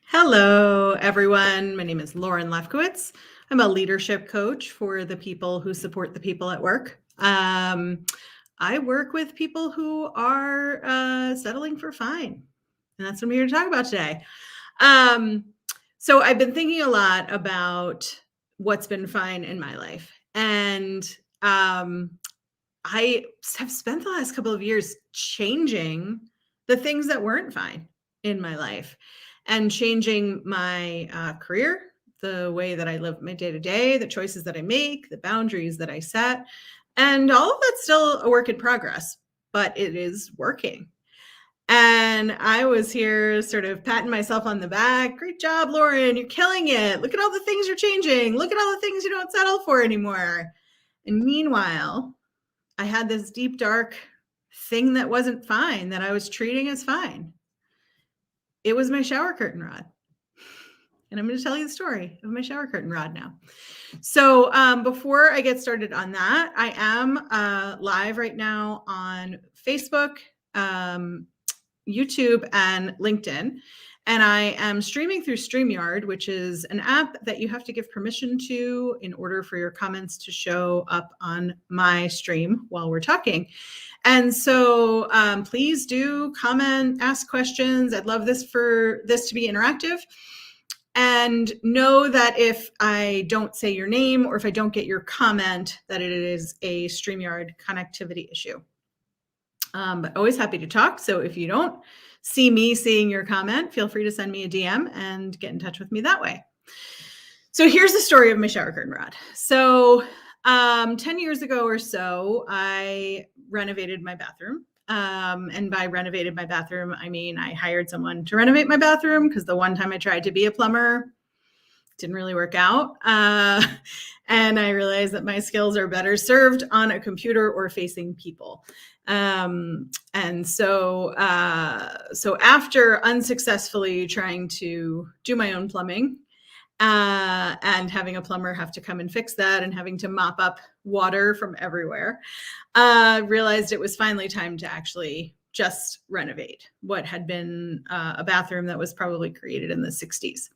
Hello, everyone. My name is Lauren Lefkowitz. I'm a leadership coach for the people who support the people at work. I work with people who are settling for fine, and that's what I'm here to talk about today. So I've been thinking a lot about what's been fine in my life, and I have spent the last couple of years changing the things that weren't fine in my life and changing my career, the way that I live my day to day, the choices that I make, the boundaries that I set. And all of that's still a work in progress, but it is working. And I was here sort of patting myself on the back. Great job, Lauren. You're killing it. Look at all the things you're changing. Look at all the things you don't settle for anymore. And meanwhile, I had this deep, dark thing that wasn't fine that I was treating as fine. It was my shower curtain rod. And I'm going to tell you the story of my shower curtain rod now. So before I get started on that, I am live right now on Facebook, YouTube, and LinkedIn. And I am streaming through StreamYard, which is an app that you have to give permission to in order for your comments to show up on my stream while we're talking. And so please do comment, ask questions. I'd love this for this to be interactive. And know that if I don't say your name or if I don't get your comment, that it is a StreamYard connectivity issue. But always happy to talk. So if you don't see me seeing your comment, feel free to send me a DM and get in touch with me that way. So here's the story of my shower curtain rod. So 10 years ago or so, I renovated my bathroom. And by renovated my bathroom, I mean I hired someone to renovate my bathroom because the one time I tried to be a plumber, didn't really work out. And I realized that my skills are better served on a computer or facing people. And so after unsuccessfully trying to do my own plumbing, and having a plumber have to come and fix that and having to mop up water from everywhere, realized it was finally time to actually just renovate what had been a bathroom that was probably created in the 60s.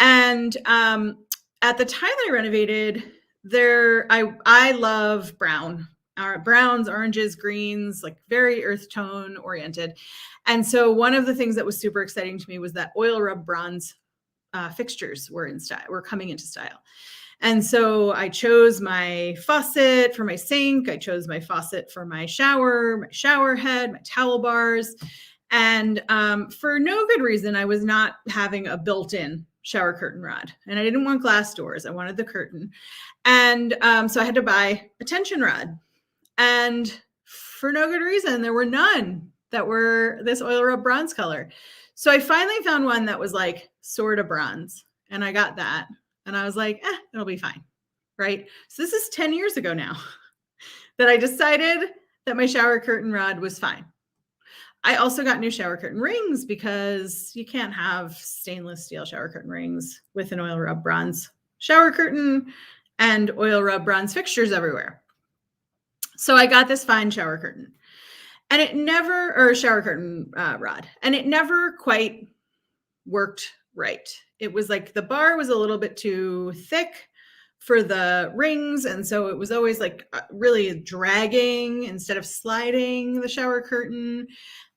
And at the time that I renovated, I love browns, oranges, greens, like very earth tone oriented. And so one of the things that was super exciting to me was that oil rub bronze fixtures were coming into style. And so I chose my faucet for my sink. I chose my faucet for my shower head, my towel bars. And for no good reason, I was not having a built-in shower curtain rod. And I didn't want glass doors. I wanted the curtain. And so I had to buy a tension rod. And for no good reason, there were none that were this oil rub bronze color. So I finally found one that was like sort of bronze, and I got that. And I was like, it'll be fine, right? So this is 10 years ago now that I decided that my shower curtain rod was fine. I also got new shower curtain rings because you can't have stainless steel shower curtain rings with an oil rub bronze shower curtain and oil rub bronze fixtures everywhere. So I got this fine shower curtain. And shower curtain rod, and it never quite worked right. It was like the bar was a little bit too thick for the rings. And so it was always like really dragging instead of sliding the shower curtain.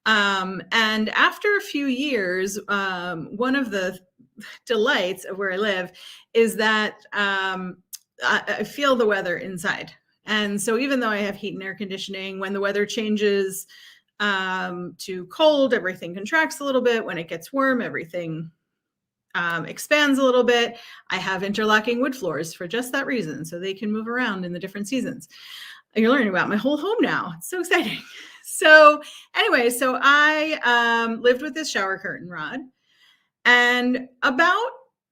And after a few years, one of the delights of where I live is that I feel the weather inside. And so even though I have heat and air conditioning, when the weather changes to cold, everything contracts a little bit. When it gets warm, everything expands a little bit. I have interlocking wood floors for just that reason, so they can move around in the different seasons. You're learning about my whole home now. It's so exciting. So anyway, so I lived with this shower curtain rod. And about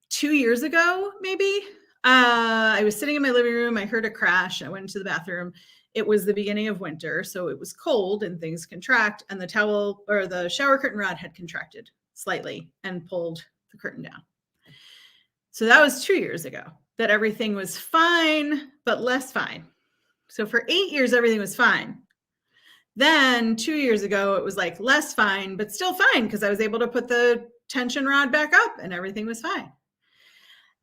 2 years ago, maybe, I was sitting in my living room. I heard a crash. I went into the bathroom. It was the beginning of winter, so it was cold and things contract, and the towel or the shower curtain rod had contracted slightly and pulled the curtain down. So that was 2 years ago that everything was fine, but less fine. So for 8 years, everything was fine. Then 2 years ago, it was like less fine, but still fine because I was able to put the tension rod back up and everything was fine.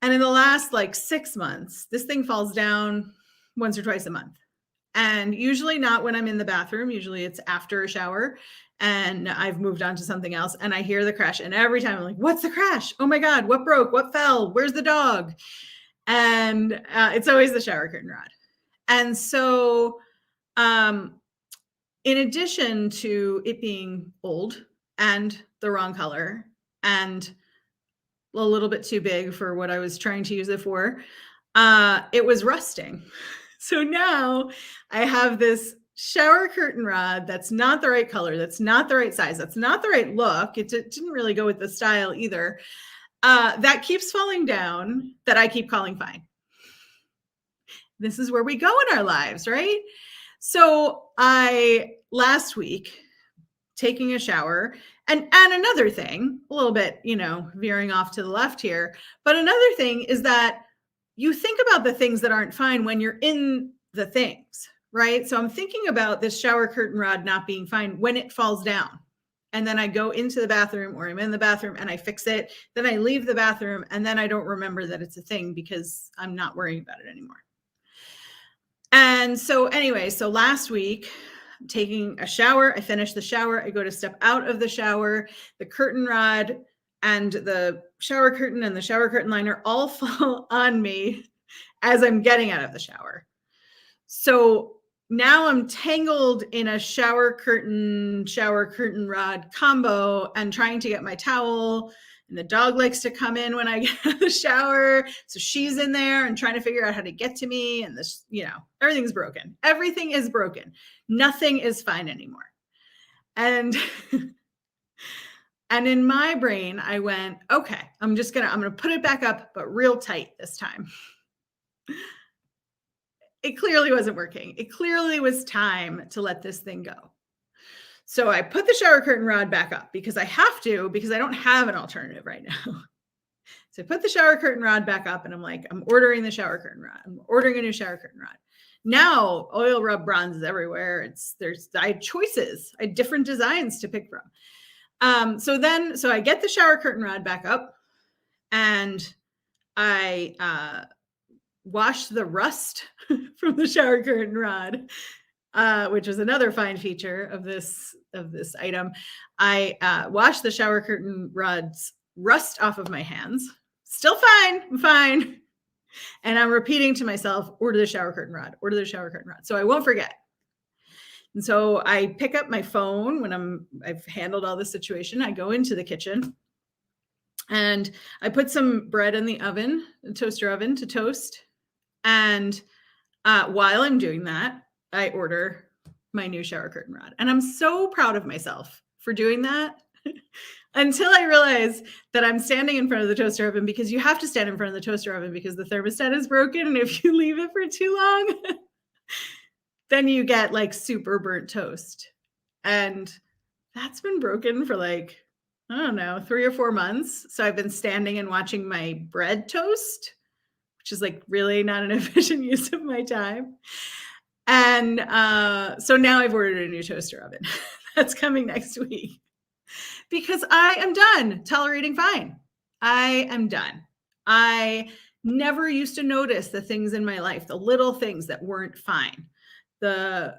And in the last like 6 months, this thing falls down once or twice a month. And usually not when I'm in the bathroom. Usually it's after a shower and I've moved on to something else and I hear the crash. And every time I'm like, what's the crash? Oh my God, what broke? What fell? Where's the dog? And it's always the shower curtain rod. And so in addition to it being old and the wrong color and a little bit too big for what I was trying to use it for, it was rusting. So now I have this shower curtain rod that's not the right color, that's not the right size, that's not the right look. It didn't really go with the style either. That keeps falling down, that I keep calling fine. This is where we go in our lives, right? So last week, taking a shower, and another thing, a little bit, veering off to the left here, but another thing is that you think about the things that aren't fine when you're in the things, right? So I'm thinking about this shower curtain rod not being fine when it falls down. And then I go into the bathroom or I'm in the bathroom and I fix it. Then I leave the bathroom and then I don't remember that it's a thing because I'm not worrying about it anymore. And so anyway, so last week, taking a shower, I finish the shower, I go to step out of the shower, the curtain rod and the shower curtain and the shower curtain liner all fall on me as I'm getting out of the shower. So now I'm tangled in a shower curtain rod combo and trying to get my towel. And the dog likes to come in when I get out of the shower. So she's in there and trying to figure out how to get to me. And this, everything's broken. Everything is broken. Nothing is fine anymore. And and in my brain, I went, okay, I'm going to put it back up, but real tight this time. It clearly wasn't working. It clearly was time to let this thing go. So I put the shower curtain rod back up because I have to, because I don't have an alternative right now. So I put the shower curtain rod back up and I'm like, I'm ordering the shower curtain rod. I'm ordering a new shower curtain rod. Now oil rub bronzes everywhere. I had choices. I had different designs to pick from. So I get the shower curtain rod back up and I wash the rust from the shower curtain rod, which is another fine feature of this item. I wash the shower curtain rod's rust off of my hands. Still fine. I'm fine. And I'm repeating to myself, order the shower curtain rod, order the shower curtain rod. So I won't forget. And so I pick up my phone when I've handled all the situation. I go into the kitchen and I put some bread in the oven, the toaster oven to toast. And while I'm doing that, I order my new shower curtain rod. And I'm so proud of myself for doing that until I realize that I'm standing in front of the toaster oven, because you have to stand in front of the toaster oven because the thermostat is broken. And if you leave it for too long, then you get like super burnt toast. And that's been broken for like, I don't know, 3 or 4 months. So I've been standing and watching my bread toast, which is like really not an efficient use of my time. And so now I've ordered a new toaster oven. That's coming next week because I am done tolerating fine. I am done. I never used to notice the things in my life, the little things that weren't fine. The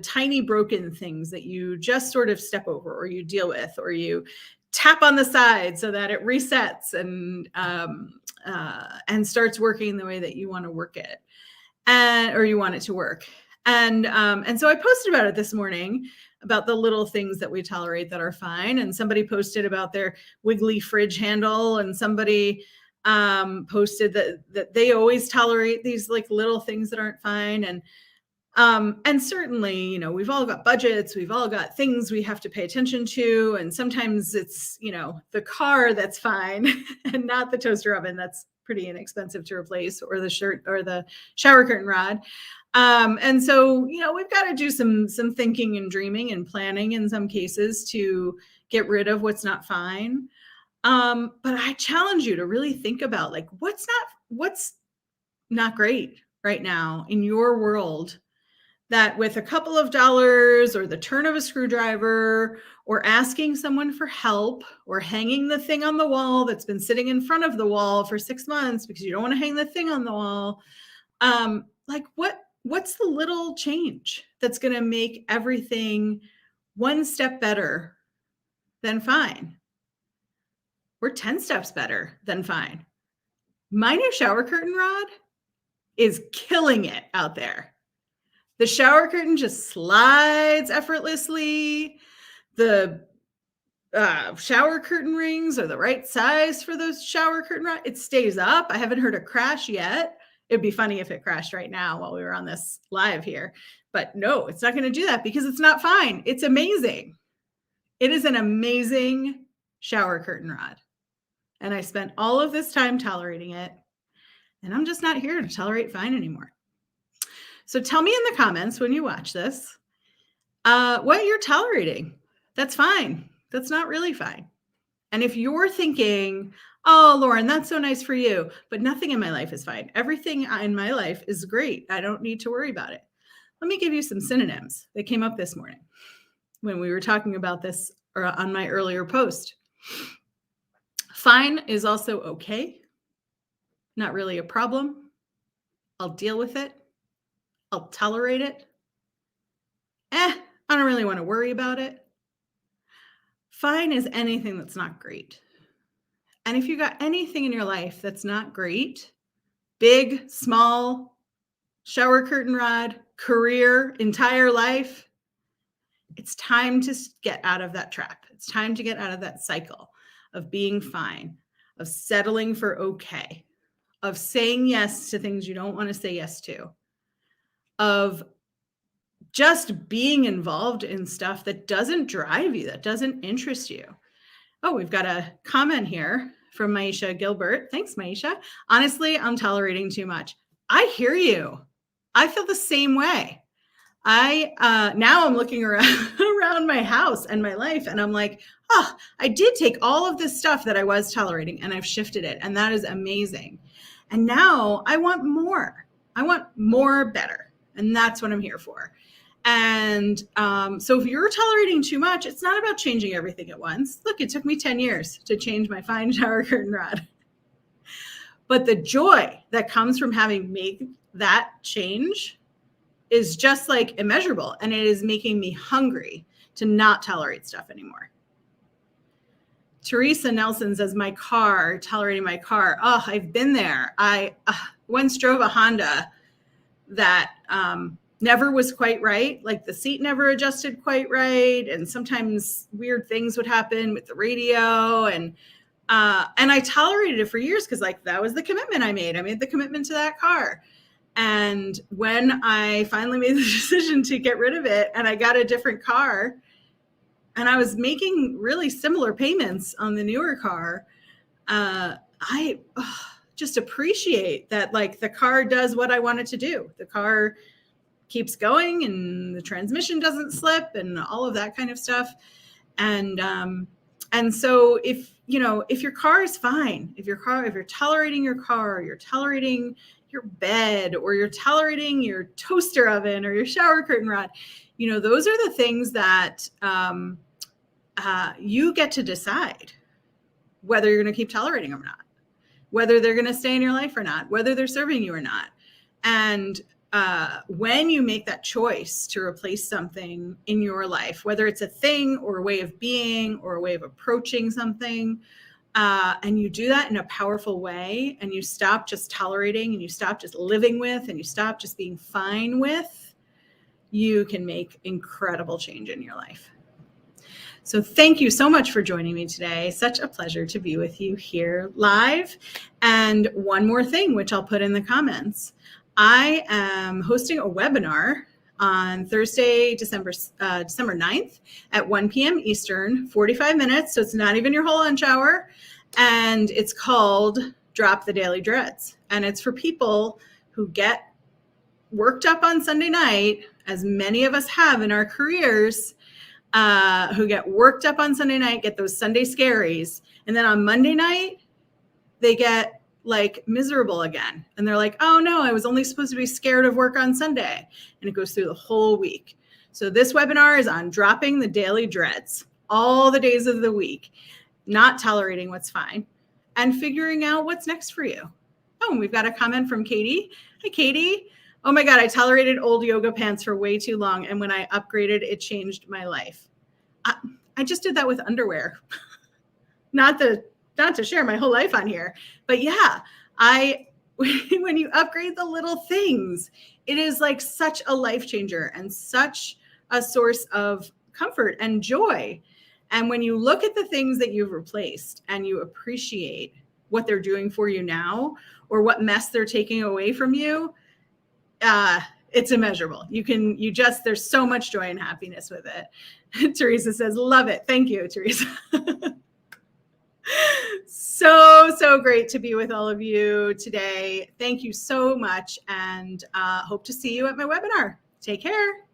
tiny broken things that you just sort of step over or you deal with, or you tap on the side so that it resets and starts working the way that you want to work it, or you want it to work. And so I posted about it this morning, about the little things that we tolerate that are fine. And somebody posted about their wiggly fridge handle, and somebody posted that they always tolerate these like little things that aren't fine. And certainly, we've all got budgets, we've all got things we have to pay attention to. And sometimes it's, the car that's fine and not the toaster oven that's pretty inexpensive to replace, or the shower curtain rod. And so, we've got to do some thinking and dreaming and planning in some cases to get rid of what's not fine. But I challenge you to really think about like, what's not great right now in your world that with a couple of dollars or the turn of a screwdriver or asking someone for help or hanging the thing on the wall that's been sitting in front of the wall for 6 months because you don't want to hang the thing on the wall, like what's the little change that's going to make everything one step better than fine? We're 10 steps better than fine. My new shower curtain rod is killing it out there. The shower curtain just slides effortlessly. The shower curtain rings are the right size for those shower curtain rod. It stays up. I haven't heard a crash yet. It'd be funny if it crashed right now while we were on this live here. But no, it's not going to do that because it's not fine. It's amazing. It is an amazing shower curtain rod. And I spent all of this time tolerating it. And I'm just not here to tolerate fine anymore. So tell me in the comments when you watch this, what you're tolerating. That's fine. That's not really fine. And if you're thinking, oh, Lauren, that's so nice for you, but nothing in my life is fine. Everything in my life is great. I don't need to worry about it. Let me give you some synonyms that came up this morning when we were talking about this on my earlier post. Fine is also okay. Not really a problem. I'll deal with it. I'll tolerate it. I don't really want to worry about it. Fine is anything that's not great. And if you got anything in your life that's not great, big, small, shower curtain rod, career, entire life, it's time to get out of that trap. It's time to get out of that cycle of being fine, of settling for okay, of saying yes to things you don't want to say yes to, of just being involved in stuff that doesn't drive you, that doesn't interest you. Oh, we've got a comment here from Maisha Gilbert. Thanks, Maisha. Honestly, I'm tolerating too much. I hear you. I feel the same way. Now I'm looking around my house and my life, and I'm like, oh, I did take all of this stuff that I was tolerating and I've shifted it. And that is amazing. And now I want more. I want more better. And that's what I'm here for. And so if you're tolerating too much, it's not about changing everything at once. Look, it took me 10 years to change my fine shower curtain rod. But the joy that comes from having made that change is just like immeasurable. And it is making me hungry to not tolerate stuff anymore. Teresa Nelson says, tolerating my car. Oh, I've been there. I once drove a Honda that never was quite right. Like the seat never adjusted quite right. And sometimes weird things would happen with the radio. And I tolerated it for years because like that was the commitment I made. I made the commitment to that car. And when I finally made the decision to get rid of it and I got a different car and I was making really similar payments on the newer car, I just appreciate that like the car does what I want it to do. The car keeps going and the transmission doesn't slip and all of that kind of stuff. And so if your car is fine, if you're tolerating your car, you're tolerating your bed, or you're tolerating your toaster oven or your shower curtain rod, those are the things that you get to decide whether you're going to keep tolerating them or not, whether they're going to stay in your life or not, whether they're serving you or not. And when you make that choice to replace something in your life, whether it's a thing or a way of being or a way of approaching something, and you do that in a powerful way, and you stop just tolerating and you stop just living with and you stop just being fine with, you can make incredible change in your life. So thank you so much for joining me today. Such a pleasure to be with you here live. And one more thing, which I'll put in the comments. I am hosting a webinar on Thursday, December 9th at 1 p.m. Eastern, 45 minutes. So it's not even your whole lunch hour. And it's called Drop the Daily Dreads. And it's for people who get worked up on Sunday night, as many of us have in our careers, who get worked up on Sunday night, get those Sunday scaries. And then on Monday night, they get like miserable again. And they're like, oh no, I was only supposed to be scared of work on Sunday. And it goes through the whole week. So this webinar is on dropping the daily dreads, all the days of the week, not tolerating what's fine, and figuring out what's next for you. Oh, and we've got a comment from Katie. Hi, Katie. Oh my God, I tolerated old yoga pants for way too long. And when I upgraded, it changed my life. I just did that with underwear. Not to share my whole life on here, but yeah, when you upgrade the little things, it is like such a life changer and such a source of comfort and joy. And when you look at the things that you've replaced and you appreciate what they're doing for you now or what mess they're taking away from you, it's immeasurable. There's so much joy and happiness with it. Teresa says, love it. Thank you, Teresa. So great to be with all of you today. Thank you so much, and hope to see you at my webinar. Take care.